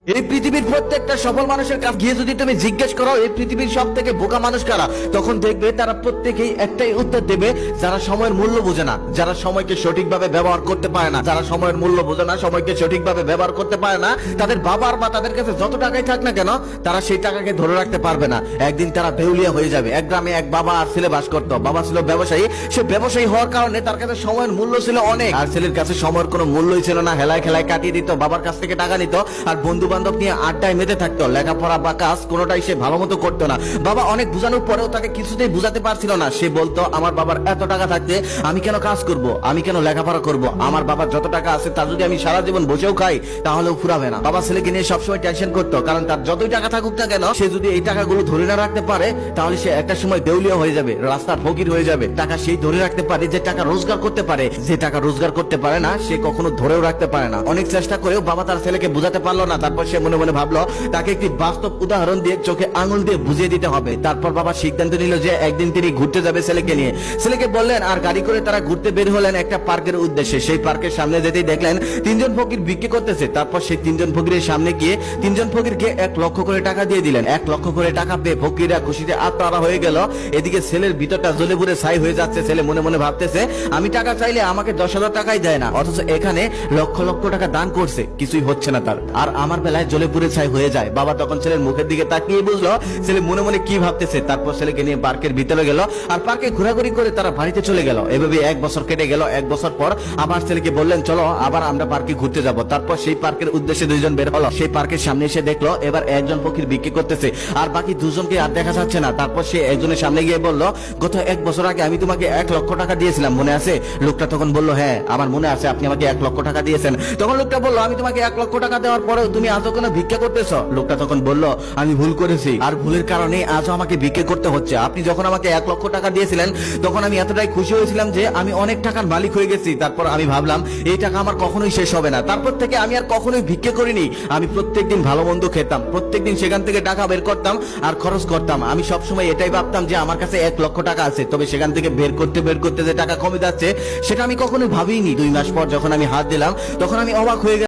এই পৃথিবীর প্রত্যেকটা সফল মানুষের কাছে গিয়ে যদি তুমি জিজ্ঞেস করো এই পৃথিবীর সব থেকে বোকা মানুষ কারা, তখন দেখবে তারা প্রত্যেকেই একটাই উত্তর দেবে, যারা সময়ের মূল্য বোঝে না, যারা সময়কে সঠিকভাবে ব্যবহার করতে পারে না, যারা সময়ের মূল্য বোঝে না, সময়কে সঠিকভাবে ব্যবহার করতে পারে না। তাদের বাবার বা তাদের কাছে যত টাকাই থাক না কেন, তারা সেই টাকাকে ধরে রাখতে পারবে না। একদিন তারা দেউলিয়া হয়ে যাবে। এক গ্রামে এক বাবা আর ছেলে বাস করতো। বাবা ছিল ব্যবসায়ী। সে ব্যবসায়ী হওয়ার কারণে তার কাছে সময়ের মূল্য ছিল অনেক, আর ছেলের কাছে সময়ের কোনো মূল্যই ছিল না। হেলায় খেলায় কাটিয়ে দিত, বাবার কাছ থেকে টাকা নিত, আর বন্ধু বান্ধব নিয়ে আড্ডায় মেতে থাকতো। লেখাপড়া বা কাজ কোনোটাই সে ভালো মতো করতো না। বাবা অনেক বোঝানোর পরেও তাকে কিছুতেই বুঝাতে পারছিল না। সে বলতো, আমার বাবার এত টাকা থাকতে আমি কেন কাজ করব, আমি কেন লেখাপড়া করব? আমার বাবার যত টাকা আছে তা যদি আমি সারা জীবন বসেও খাই তাহলেও ফুরাবে না। বাবা ছেলেকে নিয়ে সবসময় টেনশন করতো, কারণ তার যতই টাকা থাকুক না কেন, সে যদি এই টাকাগুলো ধরে না রাখতে পারে তাহলে সে একটা সময় দেউলিয়া হয়ে যাবে, রাস্তার ফকির হয়ে যাবে। টাকা সেই ধরে রাখতে পারে যে টাকা রোজগার করতে পারে, যে টাকা রোজগার করতে পারে না সে কখনো ধরেও রাখতে পারে না। অনেক চেষ্টা করেও বাবা তার ছেলেকে বুঝাতে পারলো না। তারপর সে মনে মনে ভাবলো তাকে একটি বাস্তব উদাহরণ দিয়ে চোখে আঙুল দিয়ে বুঝিয়ে দিতে হবে। তারপর বাবা সিদ্ধান্ত নিল যে একদিন তিনি ঘুরতে যাবে ছেলেকে নিয়ে। ছেলেকে বললেন, আর গাড়ি করে তারা ঘুরতে বের হলেন একটা পার্কের উদ্দেশ্যে। সেই পার্কের সামনে যেতেই দেখলেন তিনজন ফকির ভিক্ষে করতেছে। তারপর সেই তিনজন ফকিরের সামনে গিয়ে তিনজন ফকিরকে 1,00,000 করে টাকা দিয়ে দিলেন। 1,00,000 করে টাকা পেয়ে ফকিররা খুশিতে আত্মহারা হয়ে গেল। এদিকে ছেলের ভিতরটা জ্বলে পুড়ে ছাই হয়ে যাচ্ছে। ছেলে মনে মনে ভাবতেছে, আমি টাকা চাইলে আমাকে 10,000 টাকাই দেয় না, অথচ এখানে লক্ষ লক্ষ টাকা দান করছে, কিছুই হচ্ছে না তার, আর আমার বেলায় জ্বলে পুড়ে ছাই হয়ে যায়। বাবা তখন ছেলের মুখের দিকে তাকিয়ে বুঝলো ছেলে মনে মনে কি ভাবতেছে। তারপর ছেলেকে নিয়ে পার্কের ভিতরে গেল, আর পার্কে ঘোরাঘুরি করে তারা বাড়িতে চলে গেল। এভাবে 1 বছর কেটে গেল। 1 বছর পর আবার ছেলেকে বললেন, চলো আবার আমরা পার্কে ঘুরতে যাব। তারপর সেই পার্কের উদ্দেশ্যে দুইজন বের হলো। সেই পার্কের সামনে এসে দেখলো এবার একজন ফকির বিক্রি করতেছে, আর বাকি দুজনকে আর দেখা যাচ্ছে না। তারপর সে একজনের সামনে গিয়ে বলল, গত 1 বছর আগে আমি তোমাকে 1,00,000 টাকা দিয়েছিলাম, মনে আছে? লোকটা তখন বলল, হ্যাঁ আমার মনে আছে, আপনি আমাকে 1,00,000 টাকা দিয়েছেন। তখন লোকটা বলল, আমি তোমাকে 1,00,000 টাকা দেওয়ার পরেও তুমি আজও কেন ভিক্ষা করতেছো? লোকটা তখন বলল, আমি ভুল করেছি, আর ভুলের কারণে আজও আমাকে ভিক্ষা করতে হচ্ছে। আপনি যখন আমাকে 1,00,000 টাকা দিয়েছিলেন তখন আমি এতটাই খুশি হয়েছিলাম যে আমি অনেক টাকার মালিক হয়ে গেছি। তারপর আমি ভাবলাম এই টাকা আমার কখনোই শেষ হবে না। তারপর থেকে আমি আর কখনোই ভিক্ষা করিনি। আমি প্রত্যেকদিন ভালো মন্দ খেতাম, প্রত্যেকদিন সেখান থেকে টাকা বের করতাম আর খরচ করতাম। আমি সবসময় এটাই ভাবতাম যে আমার কাছে 1,00,000 টাকা আছে, তবে সেখান থেকে বের করতে যে টাকা কমে যাচ্ছে সেটা আমি কখনোই ভাবিনি। 2 মাস পর যখন আমি হাত দিলাম তখন আমি অবাক হয়ে গেলাম।